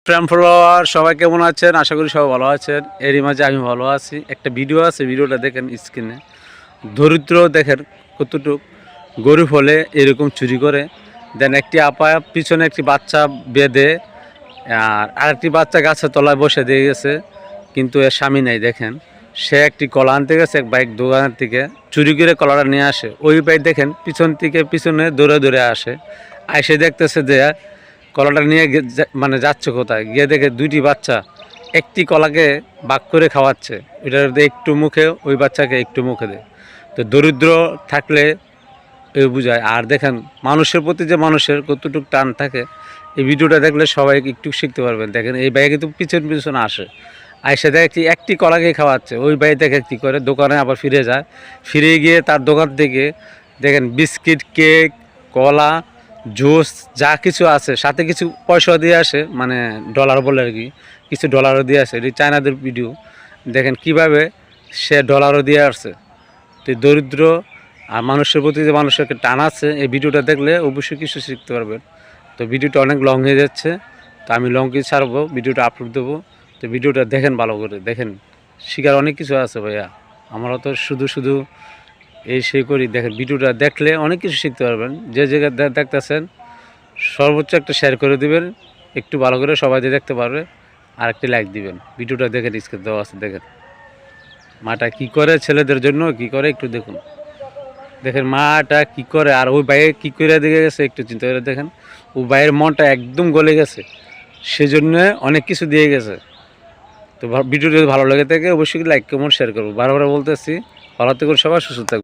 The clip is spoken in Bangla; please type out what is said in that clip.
ফ্রেন্ড ফলোয়ার সবাই কেমন আছেন? আশা করি সবাই ভালো আছেন। এরই মাঝে আমি ভালো আছি। একটা ভিডিও আছে, ভিডিওটা দেখেন স্ক্রিনে। দরিদ্র দেখেন কতটুক গরিব হলে এরকম চুরি করে। দেন একটি আপা পিছনে একটি বাচ্চা বেঁধে আর আরেকটি বাচ্চা গাছের তলায় বসে দিয়ে গেছে, কিন্তু এর স্বামী নেই। দেখেন সে একটি কলা আনতে গেছে এক বাইক দোকানের থেকে, চুরি করে কলাটা নিয়ে আসে। ওই বাইক দেখেন পিছন থেকে পিছনে দৌড়ে দৌড়ে আসে, আইসে দেখতেছে যে কলাটা নিয়ে মানে যাচ্ছে কোথায়, গিয়ে দেখে দুইটি বাচ্চা একটি কলাকে ভাগ করে খাওয়াচ্ছে। ওইটার একটু মুখে, ওই বাচ্চাকে একটু মুখে দেয়। তো দরিদ্র থাকলে এই বুঝায়। আর দেখেন মানুষের প্রতি যে মানুষের কতটুকু টান থাকে, এই ভিডিওটা দেখলে সবাই একটু শিখতে পারবেন। দেখেন এই ভাই কিন্তু পিছন পিছনে আসে, আইসে দেখে একটি কলাকে খাওয়াচ্ছে। ওই ভাই দেখে কী করে, দোকানে আবার ফিরে যায়। ফিরে গিয়ে তার দোকান থেকে দেখেন বিস্কিট, কেক, কলা, জুস যা কিছু আছে, সাথে কিছু পয়সা দিয়ে আসে, মানে ডলার বলে আর কি, কিছু ডলারও দিয়ে আসে। এটি চায়নাদের ভিডিও। দেখেন কিভাবে সে ডলারও দিয়ে আসছে। তো দরিদ্র আর মানুষের প্রতি যে মানুষের একটা টান আছে, এই ভিডিওটা দেখলে অবশ্যই কিছু শিখতে পারবেন। তো ভিডিওটা অনেক লং হয়ে যাচ্ছে, তো আমি লং কি ছাড়বো, ভিডিওটা আপলোড দেবো। তো ভিডিওটা দেখেন, ভালো করে দেখেন, শিখার অনেক কিছু আছে ভাইয়া। আমরা তো শুধু শুধু এই সেই করি। দেখেন ভিডিওটা দেখলে অনেক কিছু শিখতে পারবেন। যে জায়গায় দেখতেছেন সর্বোচ্চ একটা শেয়ার করে দিবেন, একটু ভালো করে সবাই যে দেখতে পারবে। আর একটি লাইক দিবেন। ভিডিওটা দেখেন, স্ক্রিন দেওয়া আছে, দেখেন মাটা কি করে, ছেলেদের জন্য কি করে একটু দেখুন। দেখেন মাটা কি করে, আর ওই ভাইয়ে কী করে দেখে গেছে একটু চিন্তা করে দেখেন। ওই ভাইয়ের মনটা একদম গলে গেছে, সেজন্য অনেক কিছু দিয়ে গেছে। তো ভিডিওটি যদি ভালো লেগে থাকে অবশ্যই লাইক কমেন্ট শেয়ার করবো। বারবার বলতেছি, ভালো থেকে সবাই সুস্থ থাকবে।